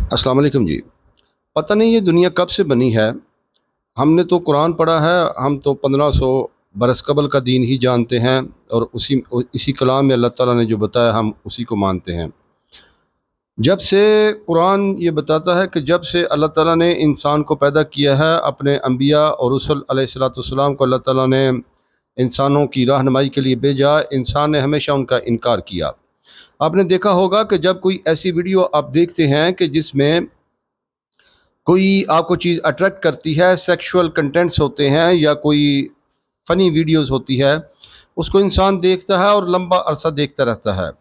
अस्सलाम वालेकुम जी। पता नहीं ये दुनिया कब से बनी है। हमने तो कुरान पढ़ा है, हम तो 1500 बरस कबल का दीन ही जानते हैं और इसी कलाम में अल्लाह ताला ने जो बताया हम उसी को मानते हैं। जब से कुरान ये बताता है कि जब से अल्लाह ताला ने इंसान को पैदा किया है, अपने अंबिया और रसूल अलैहिस्सलाम को अल्लाह ताला ने इंसानों की रहनुमाई के लिए भेजा, इंसान ने हमेशा उनका इनकार किया। आपने देखा होगा कि जब कोई ऐसी वीडियो आप देखते हैं कि जिसमें कोई आपको चीज़ अट्रैक्ट करती है, सेक्सुअल कंटेंट्स होते हैं या कोई फ़नी वीडियोस होती है, उसको इंसान देखता है और लंबा अरसा देखता रहता है।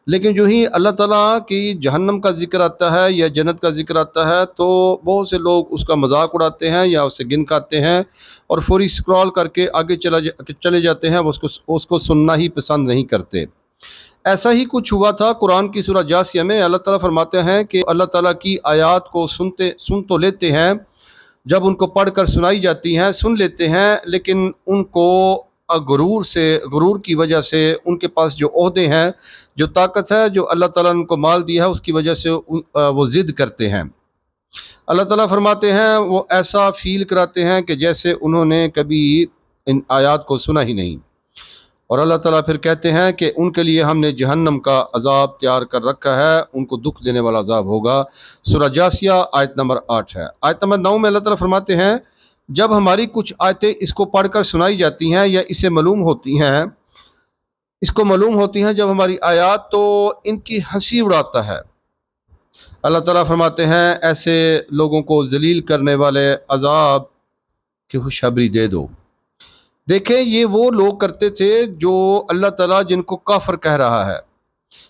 लेकिन जो ही अल्लाह ताला की जहन्नम का ज़िक्र आता है या जन्नत का ज़िक्र आता है, तो बहुत से लोग उसका मजाक उड़ाते हैं या उसे गिन खाते हैं और फौरी स्क्रॉल करके आगे चले जाते हैं। वो उसको उसको सुनना ही पसंद नहीं करते। ऐसा ही कुछ हुआ था कुरान की सूरह जासिया में। अल्लाह ताला फरमाते हैं कि अल्लाह ताला की आयत को सुन तो लेते हैं, जब उनको पढ़कर सुनाई जाती हैं सुन लेते हैं, लेकिन उनको गुरूर की वजह से उनके पास जो ओहदे हैं, जो ताकत है, जो अल्लाह ताला ने उनको माल दिया है, उसकी वजह से वो ज़िद करते हैं। अल्लाह ताला फरमाते हैं वो ऐसा फील कराते हैं कि जैसे उन्होंने कभी इन आयत को सुना ही नहीं। और अल्लाह ताला फिर कहते हैं कि उनके लिए हमने जहन्नम का अजाब तैयार कर रखा है, उनको दुख देने वाला अजाब होगा। सूरह जासिया आयत नंबर 8 है। आयत नंबर 9 में अल्लाह ताला फरमाते हैं, जब हमारी कुछ आयतें इसको पढ़कर सुनाई जाती हैं या इसको मालूम होती हैं जब हमारी आयत, तो इनकी हंसी उड़ाता है। अल्लाह ताला फरमाते हैं ऐसे लोगों को जलील करने वाले अजाब की खुशखबरी दे दो। देखें, ये वो लोग करते थे जो अल्लाह ताला जिनको काफिर कह रहा है,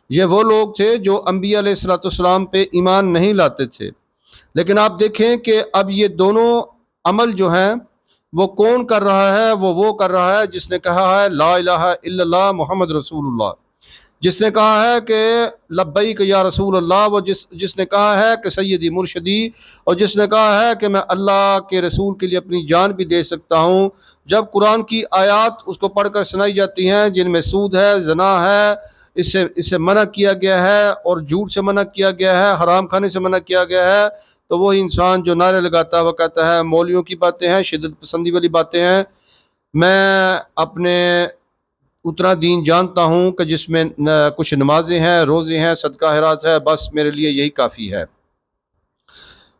ये वो लोग थे जो अंबिया अलैहिस्सलाम पे ईमान नहीं लाते थे। लेकिन आप देखें कि अब ये दोनों अमल जो हैं वो कौन कर रहा है? वो कर रहा है जिसने कहा है ला इलाहा इल्लल्लाह मुहम्मद रसूलुल्लाह, जिसने कहा है कि लब्बैक या रसूल अल्लाह, वो जिसने कहा है कि सैयदी मुर्शदी, और जिसने कहा है कि मैं अल्लाह के रसूल के लिए अपनी जान भी दे सकता हूँ। जब कुरान की आयत उसको पढ़कर सुनाई जाती हैं जिनमें सूद है, जना है, इससे इससे मना किया गया है, और झूठ से मना किया गया है, हराम खाने से मना किया गया है, तो वही इंसान जो नारे लगाता है वो कहता है मौलवियों की बातें हैं, शिद्दत पसंदी वाली बातें हैं। मैं अपने उतना दीन जानता हूँ कि जिसमें कुछ नमाजें हैं, रोज़े हैं, सदका खैरात है, बस मेरे लिए यही काफ़ी है।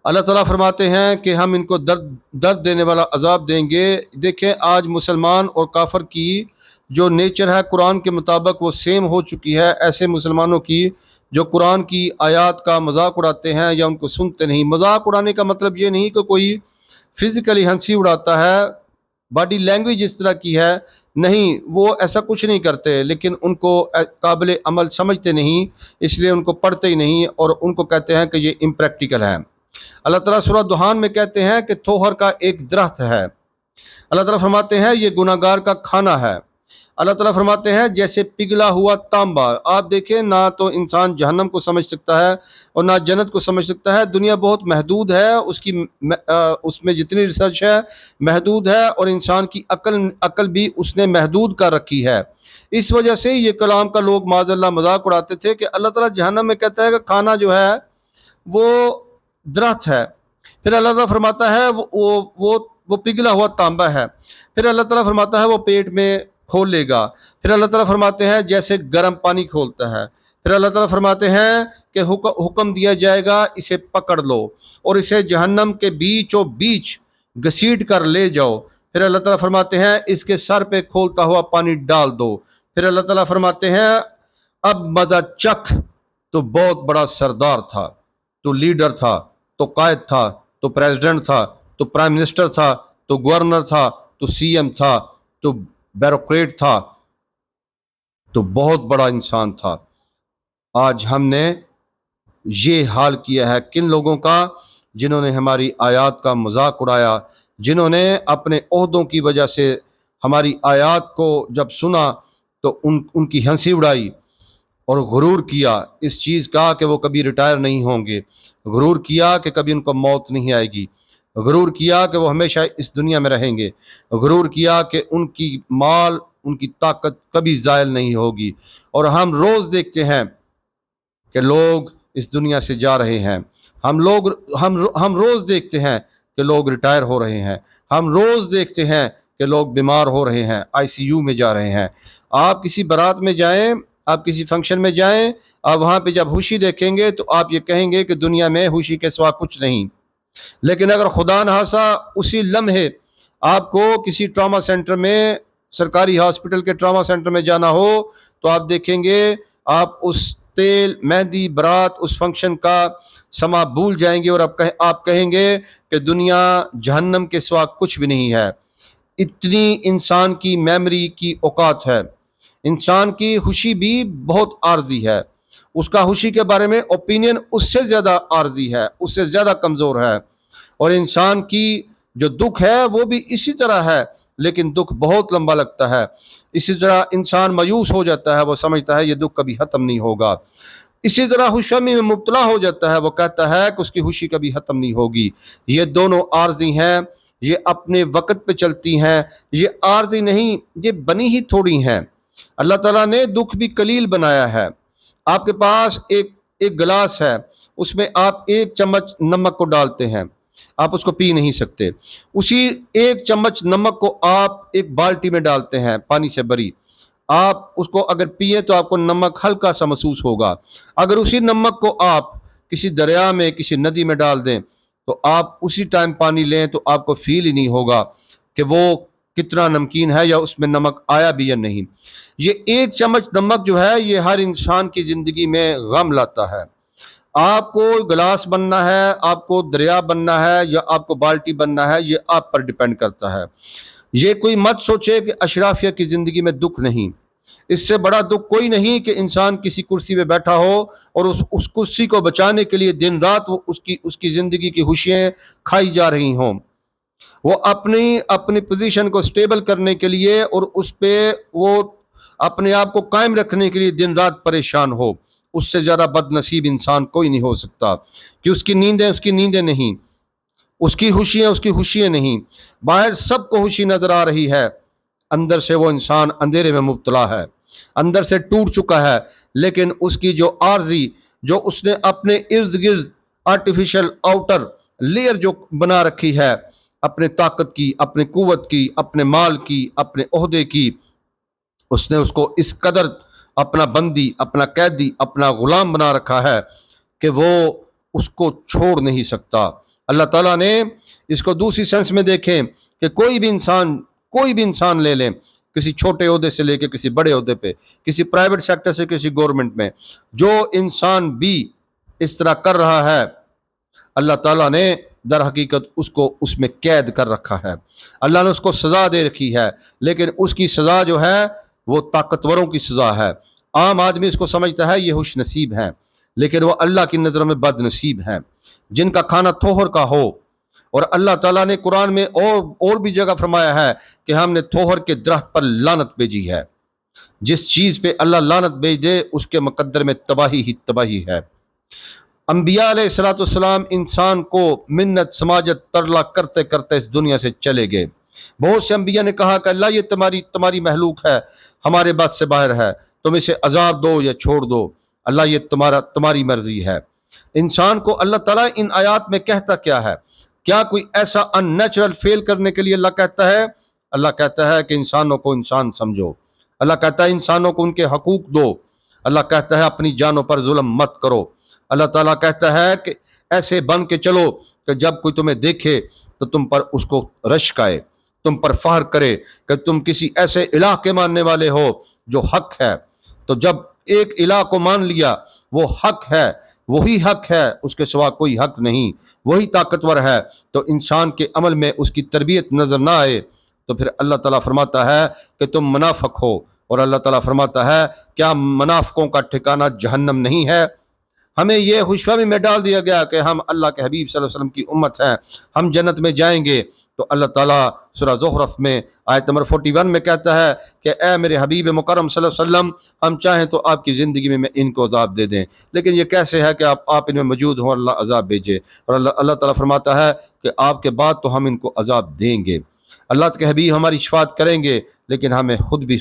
अल्लाह ताला फरमाते हैं कि हम इनको दर्द दर्द देने वाला अजाब देंगे। देखें, आज मुसलमान और काफर की जो नेचर है कुरान के मुताबिक वो सेम हो चुकी है। ऐसे मुसलमानों की जो कुरान की आयत का मजाक उड़ाते हैं या उनको सुनते नहीं। मजाक उड़ाने का मतलब ये नहीं कि कोई फिज़िकली हंसी उड़ाता है, बॉडी लैंग्वेज इस तरह की है, नहीं, वो ऐसा कुछ नहीं करते, लेकिन उनको काबिल अमल समझते नहीं, इसलिए उनको पढ़ते ही नहीं और उनको कहते हैं कि ये इम्प्रैक्टिकल है। अल्लाह ताला सूरह दुहान में कहते हैं कि तोहर का एक दरख्त है। अल्लाह ताला फरमाते हैं ये गुनाहगार का खाना है। अल्लाह ताला फरमाते हैं जैसे पिघला हुआ तांबा। आप देखें, ना तो इंसान जहन्नम को समझ सकता है और ना जन्नत को समझ सकता है। दुनिया बहुत महदूद है, उसमें जितनी रिसर्च है महदूद है, और इंसान की अकल भी उसने महदूद कर रखी है। इस वजह से ये कलाम का लोग माज़अल्लाह मजाक उड़ाते थे कि अल्लाह ताला जहन्नम में कहता है कि खाना जो है वो दरख्त है। फिर अल्लाह ताला फरमाता है वो पिघला हुआ तांबा है। फिर अल्लाह ताला फरमाता है वो पेट में खोल लेगा। फिर अल्लाह ताला फरमाते हैं जैसे गर्म पानी खोलता है। फिर अल्लाह ताला फरमाते हैं कि हुक्म दिया जाएगा इसे पकड़ लो और इसे जहन्नम के बीचों बीच घसीट कर ले जाओ। फिर अल्लाह ताला फरमाते हैं इसके सर पे खोलता हुआ पानी डाल दो। फिर अल्लाह ताला फरमाते हैं अब मजा चख। तो बहुत बड़ा सरदार था, तो लीडर था, तो कायद था, तो प्रेसिडेंट था, तो प्राइम मिनिस्टर था, तो गवर्नर था, तो सीएम था, तो ब्यूरोक्रेट था, तो बहुत बड़ा इंसान था। आज हमने ये हाल किया है किन लोगों का? जिन्होंने हमारी आयत का मजाक उड़ाया, जिन्होंने अपने ओहदों की वजह से हमारी आयत को जब सुना तो उनकी हंसी उड़ाई और गुरूर किया इस चीज़ का कि वो कभी रिटायर नहीं होंगे, गुरूर किया कि कभी उनको मौत नहीं आएगी, गुरूर किया कि वो हमेशा इस दुनिया में रहेंगे, गुरूर किया कि उनकी माल, उनकी ताकत कभी ज़ायल नहीं होगी। और हम रोज़ देखते हैं कि लोग इस दुनिया से जा रहे हैं, ہم روز دیکھتے ہیں کہ لوگ ریٹائر ہو رہے ہیں، ہم روز دیکھتے ہیں کہ لوگ بیمار ہو رہے ہیں، آئی سی یو میں جا رہے ہیں۔ آپ کسی بارات میں جائیں، آپ کسی فنکشن میں جائیں، آپ وہاں پہ جب خوشی دیکھیں گے تو آپ یہ کہیں گے کہ دنیا میں خوشی کے سوا کچھ نہیں۔ لیکن اگر خدا نخواستہ اسی لمحے آپ کو کسی ٹراما سینٹر میں، سرکاری ہاسپٹل کے ٹراما سینٹر میں جانا ہو، تو آپ دیکھیں گے آپ اس تیل، مہندی، برات، اس فنکشن کا سما بھول جائیں گے، اور آپ کہیں گے کہ دنیا جہنم کے سوا کچھ بھی نہیں ہے۔ اتنی انسان کی میموری کی اوقات ہے۔ انسان کی خوشی بھی بہت عارضی ہے، اس کا خوشی کے بارے میں اوپینین اس سے زیادہ عارضی ہے، اس سے زیادہ کمزور ہے۔ اور انسان کی جو دکھ ہے وہ بھی اسی طرح ہے، لیکن دکھ بہت لمبا لگتا ہے۔ اسی طرح انسان مایوس ہو جاتا ہے، وہ سمجھتا ہے یہ دکھ کبھی ختم نہیں ہوگا۔ اسی طرح خوشی میں مبتلا ہو جاتا ہے، وہ کہتا ہے کہ اس کی خوشی کبھی ختم نہیں ہوگی۔ یہ دونوں عارضی ہیں، یہ اپنے وقت پہ چلتی ہیں، یہ عارضی نہیں، یہ بنی ہی تھوڑی ہیں۔ اللہ تعالیٰ نے دکھ بھی قلیل بنایا ہے۔ آپ کے پاس ایک گلاس ہے، اس میں آپ 1 چمچ نمک کو ڈالتے ہیں، آپ اس کو پی نہیں سکتے۔ اسی 1 چمچ نمک کو آپ ایک بالٹی میں ڈالتے ہیں پانی سے بھری، آپ اس کو اگر پیئیں تو آپ کو نمک ہلکا سا محسوس ہوگا۔ اگر اسی نمک کو آپ کسی دریا میں، کسی ندی میں ڈال دیں تو آپ اسی ٹائم پانی لیں تو آپ کو فیل ہی نہیں ہوگا کہ وہ کتنا نمکین ہے یا اس میں نمک آیا بھی یا نہیں۔ یہ 1 چمچ نمک جو ہے یہ ہر انسان کی زندگی میں غم لاتا ہے۔ آپ کو گلاس بننا ہے، آپ کو دریا بننا ہے، یا آپ کو بالٹی بننا ہے، یہ آپ پر ڈیپینڈ کرتا ہے۔ یہ کوئی مت سوچے کہ اشرافیہ کی زندگی میں دکھ نہیں۔ اس سے بڑا دکھ کوئی نہیں کہ انسان کسی کرسی پہ بیٹھا ہو اور اس کرسی کو بچانے کے لیے دن رات وہ اس کی زندگی کی خوشیاں کھائی جا رہی ہوں۔ وہ اپنی پوزیشن کو سٹیبل کرنے کے لیے اور اس پہ وہ اپنے آپ کو قائم رکھنے کے لیے دن رات پریشان ہو۔ اس سے زیادہ بد نصیب انسان کوئی نہیں ہو سکتا کہ اس کی نیندیں نہیں، اس کی خوشیاں نہیں۔ باہر سب کو خوشی نظر آ رہی ہے، اندر سے وہ انسان اندھیرے میں مبتلا ہے، اندر سے ٹوٹ چکا ہے۔ لیکن اس کی جو عارضی، جو اس نے اپنے ارد گرد آرٹیفیشل آؤٹر لیئر جو بنا رکھی ہے، اپنے طاقت کی، اپنے قوت کی، اپنے مال کی، اپنے عہدے کی، اس نے اس کو اس قدر اپنا بندی، اپنا قیدی، اپنا غلام بنا رکھا ہے کہ وہ اس کو چھوڑ نہیں سکتا۔ اللہ تعالیٰ نے اس کو دوسری سینس میں دیکھیں کہ کوئی بھی انسان لے لیں، کسی چھوٹے عہدے سے لے کے کسی بڑے عہدے پہ، کسی پرائیویٹ سیکٹر سے کسی گورنمنٹ میں، جو انسان بھی اس طرح کر رہا ہے، اللہ تعالیٰ نے در حقیقت اس کو اس میں قید کر رکھا ہے۔ اللہ نے اس کو سزا دے رکھی ہے، لیکن اس کی سزا جو ہے وہ طاقتوروں کی سزا ہے۔ عام آدمی اس کو سمجھتا ہے یہ خوش نصیب ہے، لیکن وہ اللہ کی نظروں میں بد نصیب ہیں، جن کا کھانا تھوہر کا ہو۔ اور اللہ تعالیٰ نے قرآن میں اور بھی جگہ فرمایا ہے کہ ہم نے تھوہر کے درخت پر لعنت بھیجی ہے۔ جس چیز پہ اللہ لعنت بھیج دے اس کے مقدر میں تباہی ہی تباہی ہے۔ انبیاء علیہ الصلوۃ والسلام انسان کو منت سماجت ترلا کرتے کرتے اس دنیا سے چلے گئے۔ بہت سے انبیاء نے کہا کہ اللہ یہ تمہاری مخلوق ہے، ہمارے بس سے باہر ہے، تم اسے عذاب دو یا چھوڑ دو، اللہ یہ تمہاری مرضی ہے۔ انسان کو اللہ تعالیٰ ان آیات میں کہتا کیا ہے؟ کیا کوئی ایسا ان نیچرل فیل کرنے کے لیے اللہ کہتا ہے؟ اللہ کہتا ہے کہ انسانوں کو انسان سمجھو، اللہ کہتا ہے انسانوں کو ان کے حقوق دو، اللہ کہتا ہے اپنی جانوں پر ظلم مت کرو، اللہ تعالیٰ کہتا ہے کہ ایسے بن کے چلو کہ جب کوئی تمہیں دیکھے تو تم پر اس کو رشک آئے، تم پر فخر کرے کہ تم کسی ایسے الہ کے ماننے والے ہو جو حق ہے۔ تو جب ایک الہ کو مان لیا، وہ حق ہے، وہی حق ہے، اس کے سوا کوئی حق نہیں، وہی طاقتور ہے، تو انسان کے عمل میں اس کی تربیت نظر نہ آئے تو پھر اللہ تعالیٰ فرماتا ہے کہ تم منافق ہو، اور اللہ تعالیٰ فرماتا ہے کیا منافقوں کا ٹھکانہ جہنم نہیں ہے؟ ہمیں یہ خوشفہمی میں ڈال دیا گیا کہ ہم اللہ کے حبیب صلی اللہ علیہ وسلم کی امت ہیں، ہم جنت میں جائیں گے، تو اللہ تعالیٰ سورہ زخرف میں آیت نمبر 41 میں کہتا ہے کہ اے میرے حبیب مکرم صلی اللہ علیہ وسلم، ہم چاہیں تو آپ کی زندگی میں ان کو عذاب دے دیں، لیکن یہ کیسے ہے کہ آپ ان میں موجود ہوں، اللہ عذاب بھیجے؟ اور اللہ تعالیٰ فرماتا ہے کہ آپ کے بعد تو ہم ان کو عذاب دیں گے۔ اللہ کے حبیب ہماری شفاعت کریں گے، لیکن ہمیں خود بھی